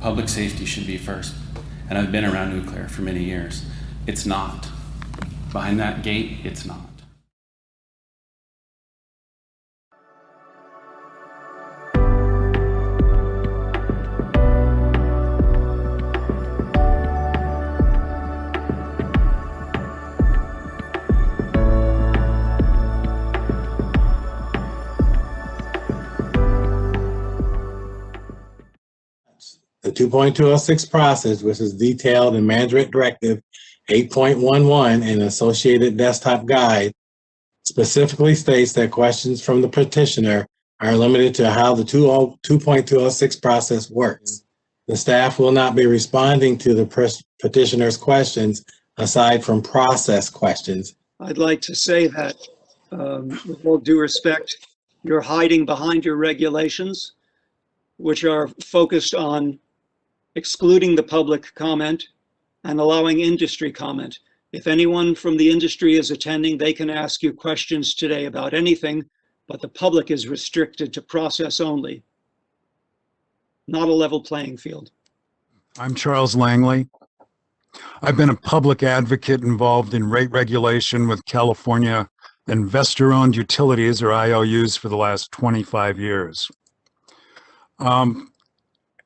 public safety should be first. And I've been around nuclear for many years. It's not. Behind that gate, it's not. The 2.206 process, which is detailed in Management Directive 8.11 and Associated Desktop Guide, specifically states that questions from the petitioner are limited to how the 2.206 process works. The staff will not be responding to the petitioner's questions aside from process questions. I'd like to say that, with all due respect, you're hiding behind your regulations, which are focused on excluding the public comment and allowing industry comment. If anyone from the industry is attending, they can ask you questions today about anything, but the public is restricted to process only. Not a level playing field. I'm Charles Langley. I've been a public advocate involved in rate regulation with California investor-owned utilities, or IOUs, for the last 25 years.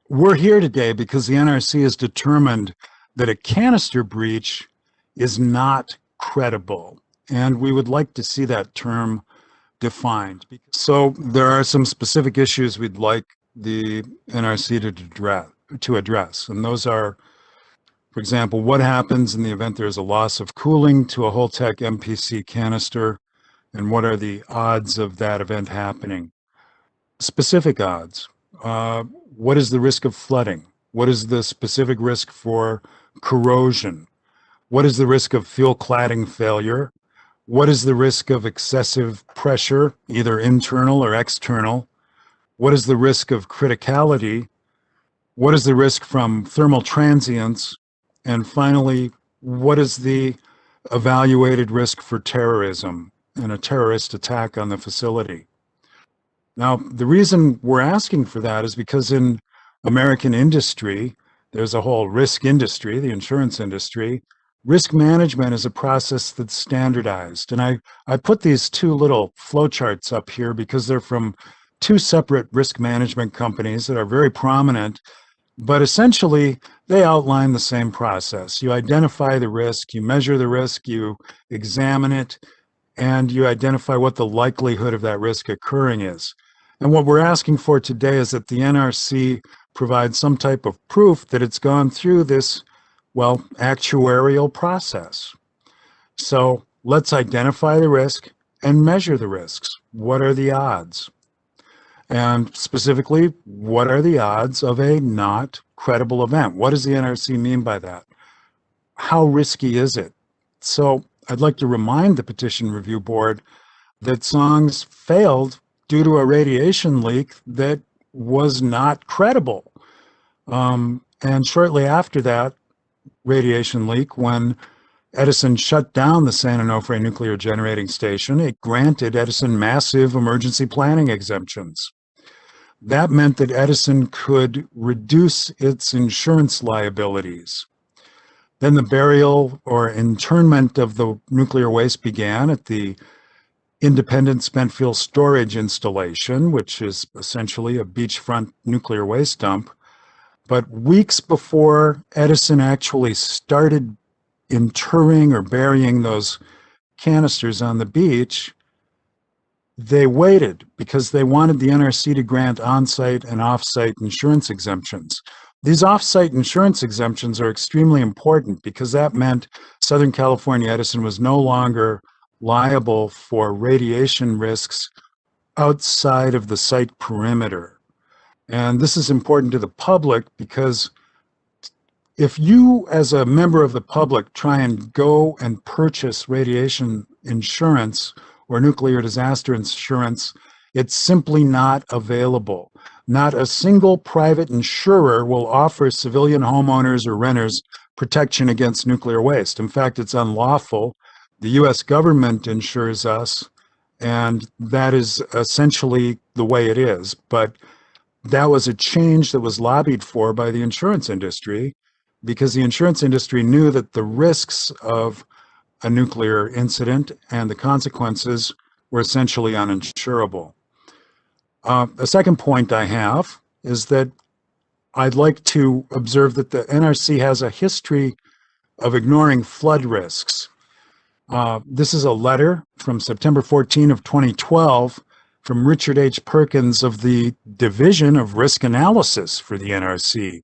We're here today because the NRC has determined that a canister breach is not credible, and we would like to see that term defined. So there are some specific issues we'd like the NRC to address, and those are, for example, what happens in the event there's a loss of cooling to a Holtec MPC canister, and what are the odds of that event happening? Specific odds. What is the risk of flooding? What is the specific risk for corrosion? What is the risk of fuel cladding failure? What is the risk of excessive pressure, either internal or external? What is the risk of criticality? What is the risk from thermal transients? And finally, what is the evaluated risk for terrorism and a terrorist attack on the facility? Now, the reason we're asking for that is because in American industry, there's a whole risk industry, the insurance industry. Risk management is a process that's standardized. And I put these two little flowcharts up here because they're from two separate risk management companies that are very prominent, but essentially they outline the same process. You identify the risk, you measure the risk, you examine it, and you identify what the likelihood of that risk occurring is. And what we're asking for today is that the NRC provide some type of proof that it's gone through this, well, actuarial process. So let's identify the risk and measure the risks. What are the odds? And specifically, what are the odds of a not credible event? What does the NRC mean by that? How risky is it? So I'd like to remind the Petition Review Board that songs failed due to a radiation leak that was not credible. And shortly after that radiation leak, when Edison shut down the San Onofre nuclear generating station, it granted Edison massive emergency planning exemptions. That meant that Edison could reduce its insurance liabilities. Then the burial or internment of the nuclear waste began at the Independent Spent Fuel Storage Installation, which is essentially a beachfront nuclear waste dump. But weeks before Edison actually started interring or burying those canisters on the beach, they waited because they wanted the NRC to grant on-site and off-site insurance exemptions. These off-site insurance exemptions are extremely important because that meant Southern California Edison was no longer liable for radiation risks outside of the site perimeter. And this is important to the public because if you, as a member of the public, try and go and purchase radiation insurance or nuclear disaster insurance, it's simply not available. Not a single private insurer will offer civilian homeowners or renters protection against nuclear waste. In fact, it's unlawful. The US government insures us, and that is essentially the way it is. But that was a change that was lobbied for by the insurance industry, because the insurance industry knew that the risks of a nuclear incident and the consequences were essentially uninsurable. A second point I have is that I'd like to observe that the NRC has a history of ignoring flood risks. This is a letter from September 14 of 2012 from Richard H. Perkins of the Division of Risk Analysis for the NRC.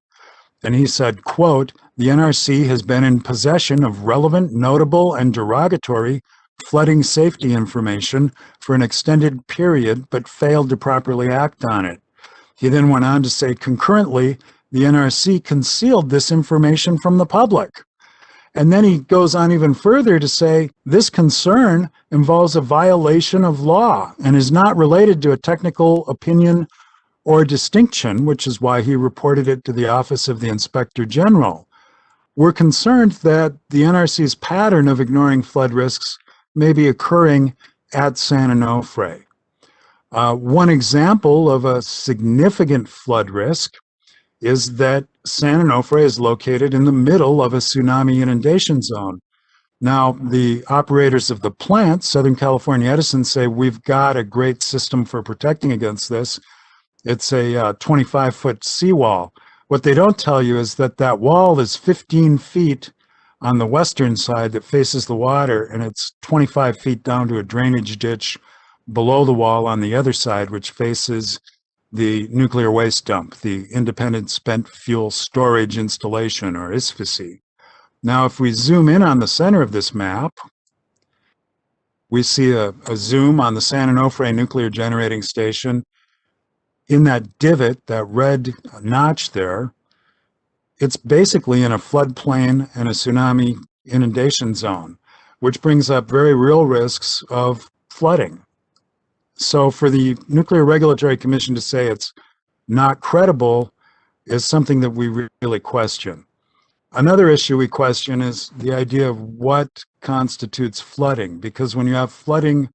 And he said, quote, "The NRC has been in possession of relevant, notable, and derogatory flooding safety information for an extended period, but failed to properly act on it." He then went on to say, concurrently, the NRC concealed this information from the public. And then he goes on even further to say, this concern involves a violation of law and is not related to a technical opinion or distinction, which is why he reported it to the Office of the Inspector General. We're concerned that the NRC's pattern of ignoring flood risks may be occurring at San Onofre. One example of a significant flood risk is that San Onofre is located in the middle of a tsunami inundation zone. Now, the operators of the plant, Southern California Edison, say we've got a great system for protecting against this. It's a 25-foot seawall. What they don't tell you is that that wall is 15 feet on the western side that faces the water, and it's 25 feet down to a drainage ditch below the wall on the other side, which faces the nuclear waste dump, the Independent Spent Fuel Storage Installation, or ISFSI. Now, if we zoom in on the center of this map, we see a zoom on the San Onofre Nuclear Generating Station. In that divot, that red notch there, it's basically in a floodplain and a tsunami inundation zone, which brings up very real risks of flooding. So for the Nuclear Regulatory Commission to say it's not credible is something that we really question. Another issue we question is the idea of what constitutes flooding, because when you have flooding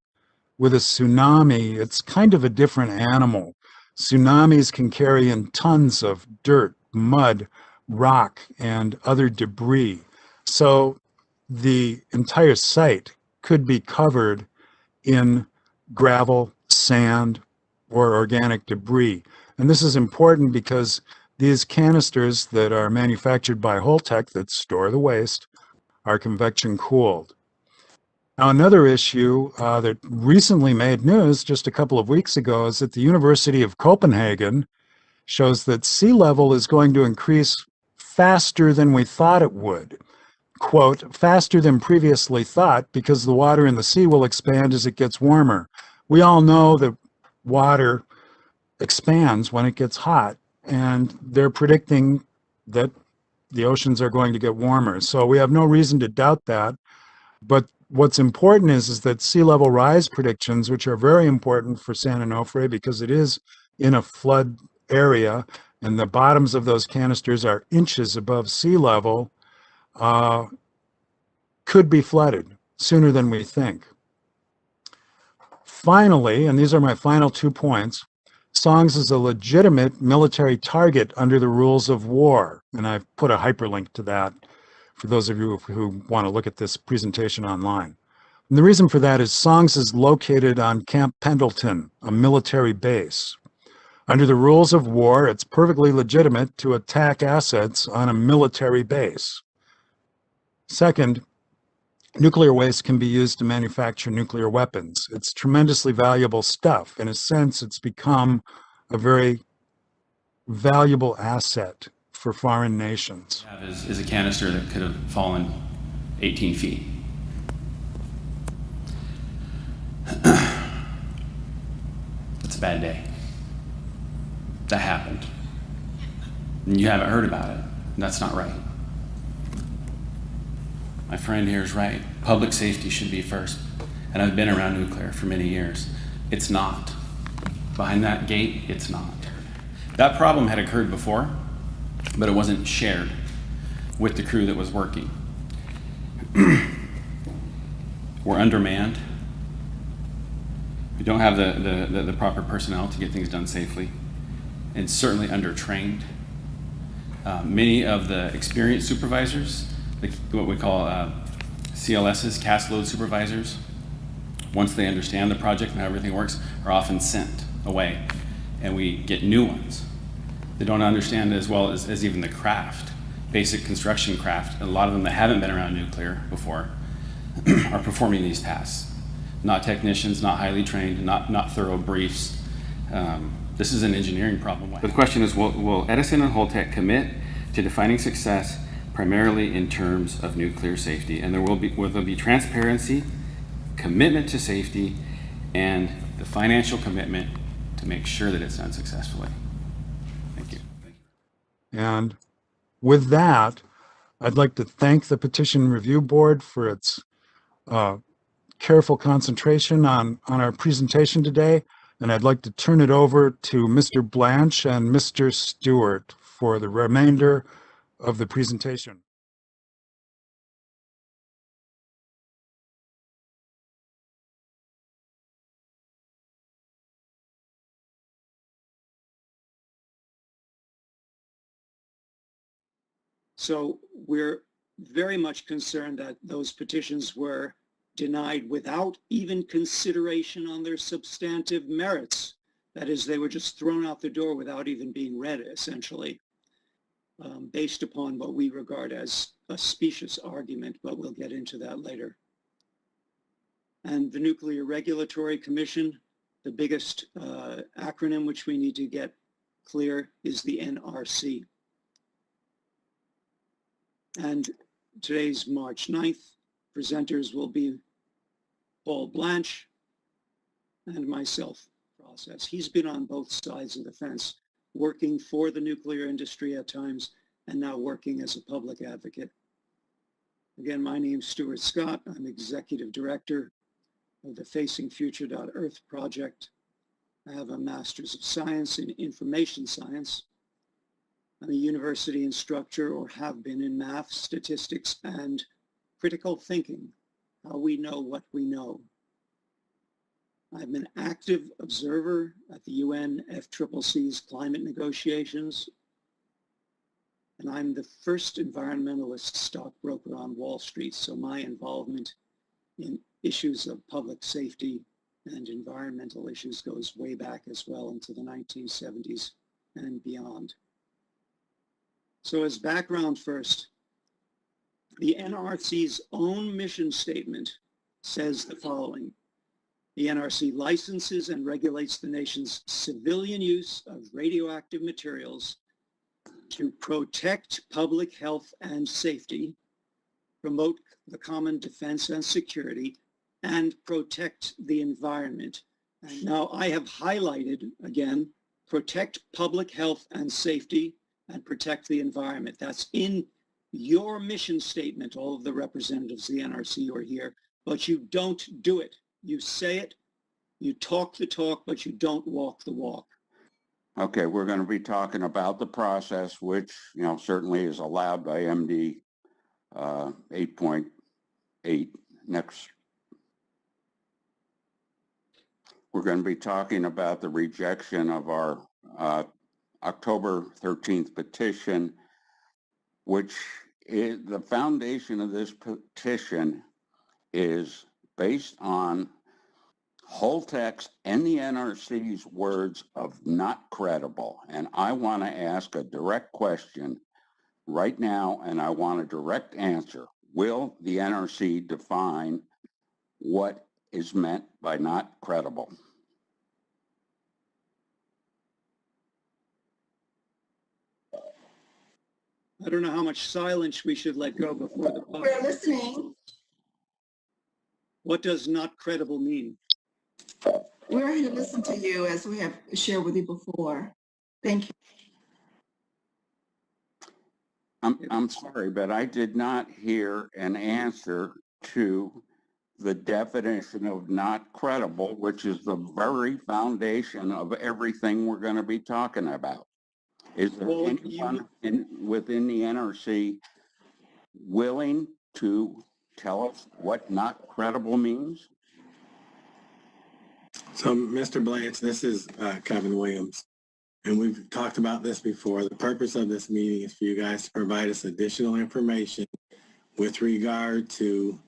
with a tsunami, it's kind of a different animal. Tsunamis can carry in tons of dirt, mud, rock, and other debris. So the entire site could be covered in gravel, sand, or organic debris. And this is important because these canisters that are manufactured by Holtec that store the waste are convection cooled. Now, another issue that recently made news just a couple of weeks ago is that the University of Copenhagen shows that sea level is going to increase faster than we thought it would. Quote, faster than previously thought because the water in the sea will expand as it gets warmer. We all know that water expands when it gets hot, and they're predicting that the oceans are going to get warmer. So we have no reason to doubt that. But what's important is that sea level rise predictions, which are very important for San Onofre because it is in a flood area and the bottoms of those canisters are inches above sea level, could be flooded sooner than we think. Finally, and these are my final 2 points, Songs is a legitimate military target under the rules of war. And I've put a hyperlink to that for those of you who want to look at this presentation online. And the reason for that is Songs is located on Camp Pendleton, a military base. Under the rules of war, it's perfectly legitimate to attack assets on a military base. Second, nuclear waste can be used to manufacture nuclear weapons. It's tremendously valuable stuff. In a sense, it's become a very valuable asset for foreign nations. Is a canister that could have fallen 18 feet. It's a bad day. That happened. And you haven't heard about it. That's not right. My friend here is right. Public safety should be first. And I've been around nuclear for many years. It's not. Behind that gate, it's not. That problem had occurred before, but it wasn't shared with the crew that was working. We're undermanned. We don't have the proper personnel to get things done safely. and certainly undertrained. Many of the experienced supervisors, what we call CLSs, cast load supervisors, once they understand the project and how everything works, are often sent away, and we get new ones. They don't understand as well as even the craft, basic construction craft. A lot of them that haven't been around nuclear before are performing these tasks. Not technicians, not highly trained, not thorough briefs. This is an engineering problem. But the question is, will Edison and Holtec commit to defining success primarily in terms of nuclear safety? And will there be transparency, commitment to safety, and the financial commitment to make sure that it's done successfully? Thank you. And with that, I'd like to thank the Petition Review Board for its careful concentration on our presentation today. And I'd like to turn it over to Mr. Blanche and Mr. Stewart for the remainder of the presentation. So we're very much concerned that those petitions were denied without even consideration on their substantive merits. That is, they were just thrown out the door without even being read, essentially, based upon what we regard as a specious argument, but we'll get into that later. And the Nuclear Regulatory Commission, the biggest acronym which we need to get clear is the NRC. And today's March 9th. Presenters will be Paul Blanche and myself, Process. He's been on both sides of the fence, working for the nuclear industry at times and now working as a public advocate. Again, my name's Stuart Scott. I'm Executive Director of the FacingFuture.Earth project. I have a Master's of Science in Information Science. I'm a university instructor, or have been, in math, statistics, and critical thinking, how we know what we know. I'm an active observer at the UN FCCC's climate negotiations, and I'm the first environmentalist stockbroker on Wall Street, so my involvement in issues of public safety and environmental issues goes way back as well into the 1970s and beyond. So as background first, the NRC's own mission statement says the following. The NRC licenses and regulates the nation's civilian use of radioactive materials to protect public health and safety, promote the common defense and security, and protect the environment. And now I have highlighted, again, protect public health and safety and protect the environment. That's in your mission statement, all of the representatives of the NRC are here, but you don't do it. You say it, you talk the talk, but you don't walk the walk. Okay, we're going to be talking about the process, which, certainly is allowed by MD 8.8. Next. We're going to be talking about the rejection of our October 13th petition, which is the foundation of this petition is based on Holtec's and the NRC's words of not credible. And I want to ask a direct question right now, and I want a direct answer. Will the NRC define what is meant by not credible? I don't know how much silence we should let go before the public. We're listening. What does not credible mean? We're here to listen to you as we have shared with you before. Thank you. I'm sorry, but I did not hear an answer to the definition of not credible, which is the very foundation of everything we're going to be talking about. Is there anyone within the NRC willing to tell us what not credible means? So, Mr. Blanche, this is Kevin Williams. and we've talked about this before, the purpose of this meeting is for you guys to provide us additional information with regard to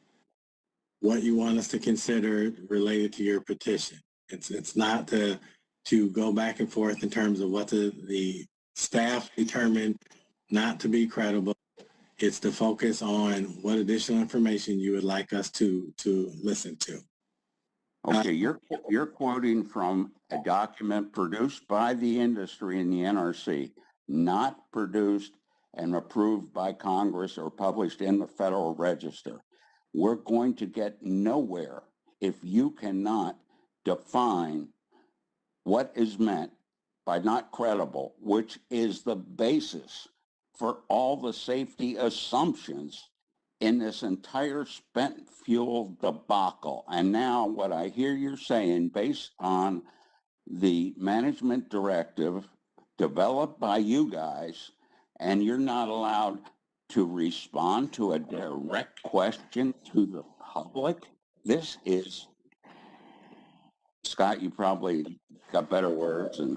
what you want us to consider related to your petition. It's not to go back and forth in terms of what the staff determined not to be credible. It's to focus on what additional information you would like us to listen to. Okay, you're quoting from a document produced by the industry in the NRC, not produced and approved by Congress or published in the Federal Register. We're going to get nowhere if you cannot define what is meant by not credible, which is the basis for all the safety assumptions in this entire spent fuel debacle. And now what I hear you're saying, based on the management directive developed by you guys, and you're not allowed to respond to a direct question to the public. This is, Scott, you probably got better words. And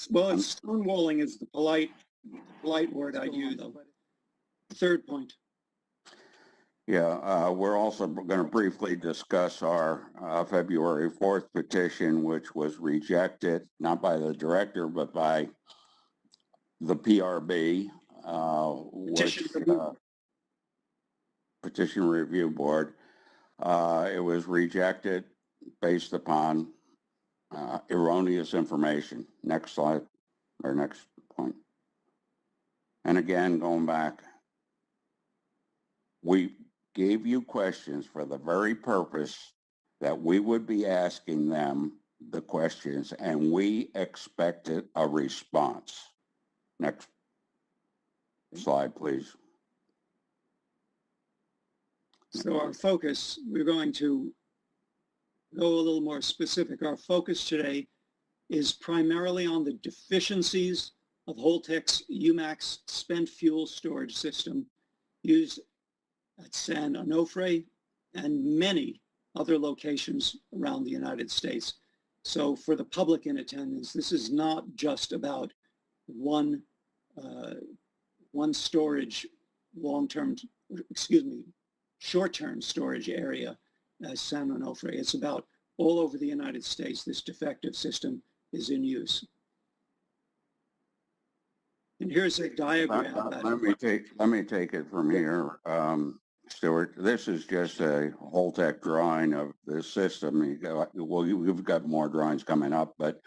Well, stonewalling is the polite word I'd use. Third point. yeah, we're also going to briefly discuss our February 4th petition, which was rejected, not by the director, but by the PRB, Petition Review Board. It was rejected based upon erroneous information. Next slide, or next point. And again, going back, we gave you questions for the very purpose that we would be asking them the questions, and we expected a response. Next slide, please. So our focus, we're going to go a little more specific. Our focus today is primarily on the deficiencies of Holtec's UMAX spent fuel storage system used at San Onofre and many other locations around the United States. So for the public in attendance, this is not just about one storage short-term storage area as San Onofre. It's about all over the United States, this defective system is in use. And here's a diagram. Let me take it from here, Stuart. This is just a Holtec drawing of the system. We've got more drawings coming up, but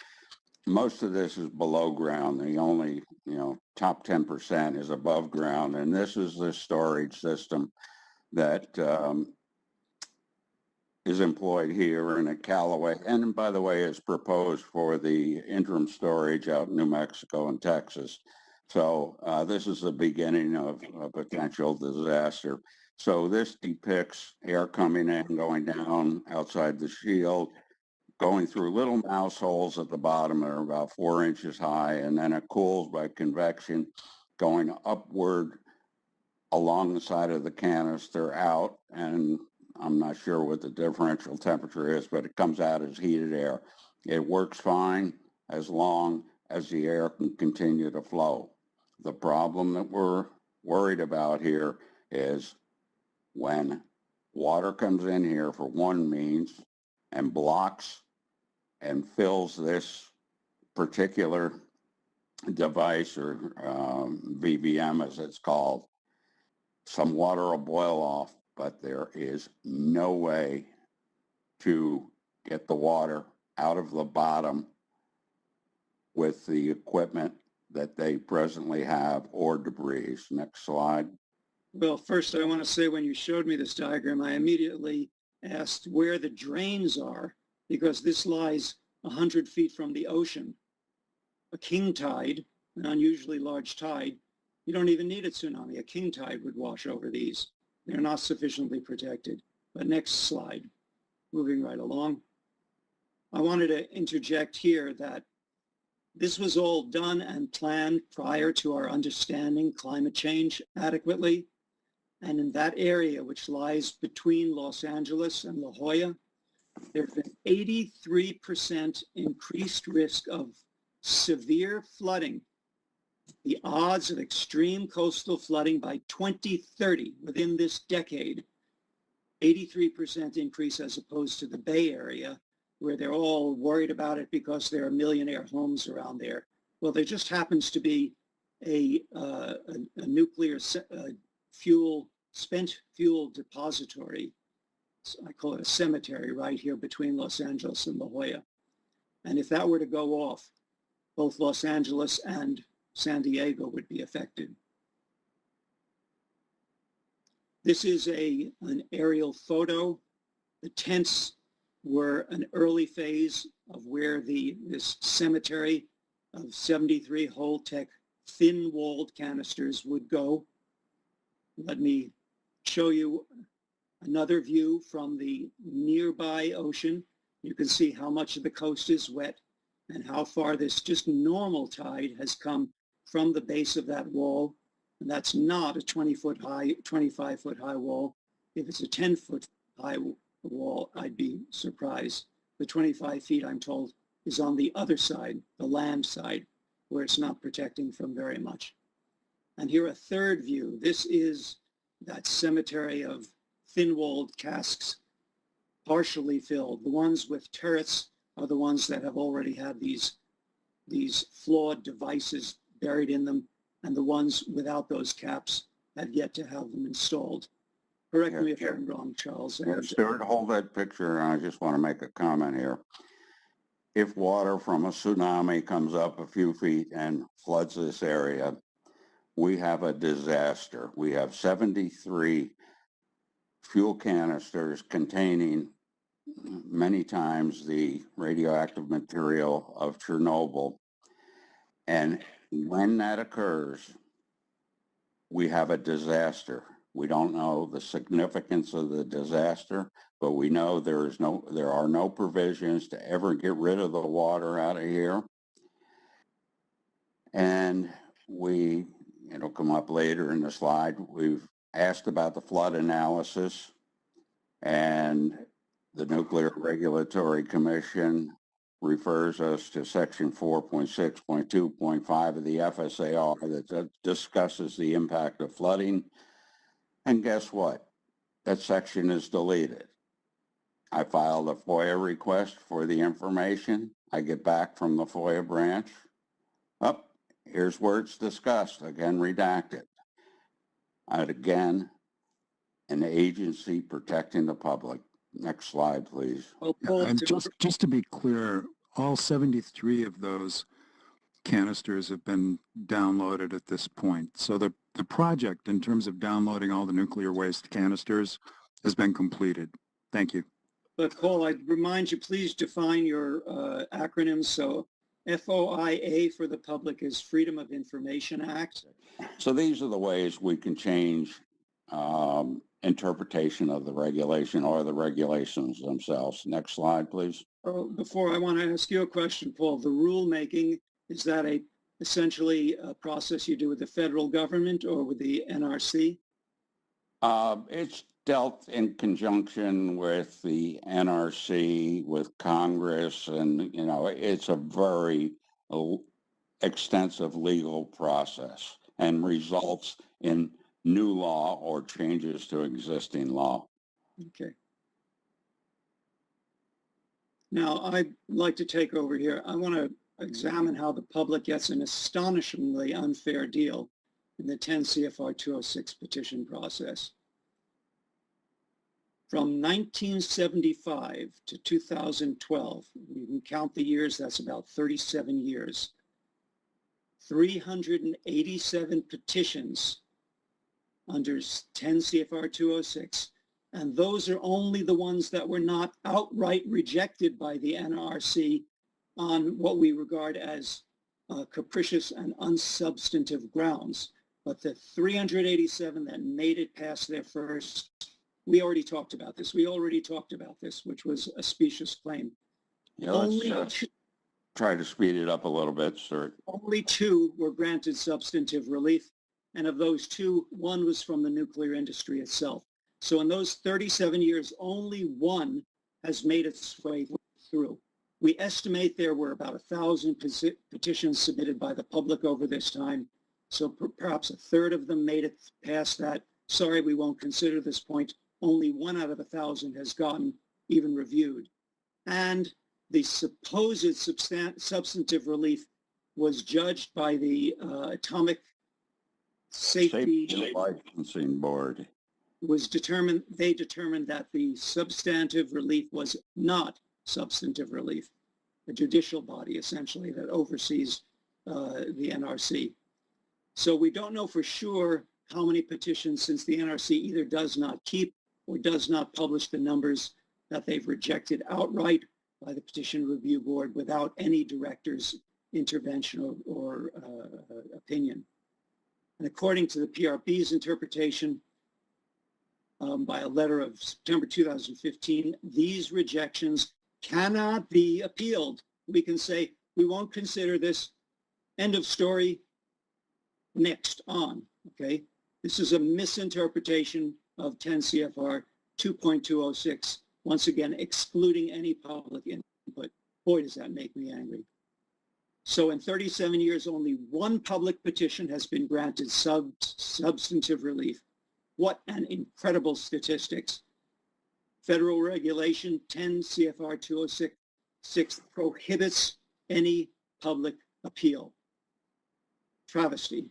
most of this is below ground. The only, top 10% is above ground, and this is the storage system that is employed here and at Callaway, and by the way, is proposed for the interim storage out in New Mexico and Texas. So this is the beginning of a potential disaster. So this depicts air coming in, going down outside the shield, going through little mouse holes at the bottom that are about 4 inches high, and then it cools by convection, going upward along the side of the canister out, and I'm not sure what the differential temperature is, but it comes out as heated air. It works fine as long as the air can continue to flow. The problem that we're worried about here is when water comes in here for one means and blocks and fills this particular device, or VVM as it's called, some water will boil off, but there is no way to get the water out of the bottom with the equipment that they presently have or debris. Next slide. Well, first I want to say, when you showed me this diagram, I immediately asked where the drains are, because this lies 100 feet from the ocean. A king tide, an unusually large tide, you don't even need a tsunami. A king tide would wash over these. They're not sufficiently protected. But next slide, moving right along. I wanted to interject here that this was all done and planned prior to our understanding climate change adequately. And in that area, which lies between Los Angeles and La Jolla, there's been 83% increased risk of severe flooding, the odds of extreme coastal flooding by 2030 within this decade, 83% increase as opposed to the Bay Area, where they're all worried about it because there are millionaire homes around there. Well, there just happens to be a nuclear spent fuel depository. I call it a cemetery right here between Los Angeles and La Jolla. And if that were to go off, both Los Angeles and San Diego would be affected. This is an aerial photo. The tents were an early phase of where this cemetery of 73 Holtec thin-walled canisters would go. Let me show you another view from the nearby ocean. You can see how much of the coast is wet and how far this just normal tide has come from the base of that wall. And that's not a 20-foot high, 25-foot high wall. If it's a 10-foot high wall, I'd be surprised. The 25 feet, I'm told, is on the other side, the land side, where it's not protecting from very much. And here a third view. This is that cemetery of thin-walled casks, partially filled. The ones with turrets are the ones that have already had these flawed devices buried in them, and the ones without those caps have yet to have them installed. Correct me if I'm wrong, Charles. Stuart, hold that picture. I just want to make a comment here. If water from a tsunami comes up a few feet and floods this area, we have a disaster. We have 73 fuel canisters containing many times the radioactive material of Chernobyl. And when that occurs, we have a disaster. We don't know the significance of the disaster, but we know there are no provisions to ever get rid of the water out of here. And it'll come up later in the slide, we've asked about the flood analysis, and the Nuclear Regulatory Commission refers us to section 4.6.2.5 of the FSAR that discusses the impact of flooding. And guess what? That section is deleted. I filed a FOIA request for the information. I get back from the FOIA branch. Here's where it's discussed, again redacted. And again, an agency protecting the public. Next slide, please. Well, Paul, And just to be clear, all 73 of those canisters have been downloaded at this point. So the project in terms of downloading all the nuclear waste canisters has been completed. Thank you. but Paul, I'd remind you, please define your acronyms. So FOIA for the public is Freedom of Information Act. So these are the ways we can change interpretation of the regulation or the regulations themselves. Next slide, please. Oh, before I want to ask you a question, Paul, the rulemaking, is that essentially a process you do with the federal government or with the NRC? It's dealt in conjunction with the NRC, with Congress, and, it's a very extensive legal process and results in new law or changes to existing law. Okay. Now, I'd like to take over here. I want to examine how the public gets an astonishingly unfair deal in the 10 CFR 206 petition process. From 1975 to 2012, you can count the years, that's about 37 years, 387 petitions under 10 CFR 206, and those are only the ones that were not outright rejected by the NRC on what we regard as capricious and unsubstantive grounds. But the 387 that made it past their first, we already talked about this, which was a specious claim. Yeah, let's try to speed it up a little bit, sir. Only 2 were granted substantive relief, and of those 2, 1 was from the nuclear industry itself. So in those 37 years, only 1 has made its way through. We estimate there were about 1,000 petitions submitted by the public over this time. So perhaps a third of them made it past that. Sorry, we won't consider this point. Only 1 out of 1,000 has gotten even reviewed. And the supposed substantive relief was judged by the Atomic Safety Licensing Board. They determined that the substantive relief was not substantive relief, a judicial body essentially that oversees the NRC. So we don't know for sure how many petitions, since the NRC either does not keep or does not publish the numbers that they've rejected outright by the Petition Review Board without any director's intervention or opinion. And according to the PRB's interpretation, by a letter of September 2015, these rejections cannot be appealed. We can say, we won't consider this, end of story, next on, okay? This is a misinterpretation of 10 CFR 2.206, once again, excluding any public input. Boy, does that make me angry. So in 37 years, only 1 public petition has been granted substantive relief. What an incredible statistics. Federal regulation 10 CFR 206 prohibits any public appeal. Travesty.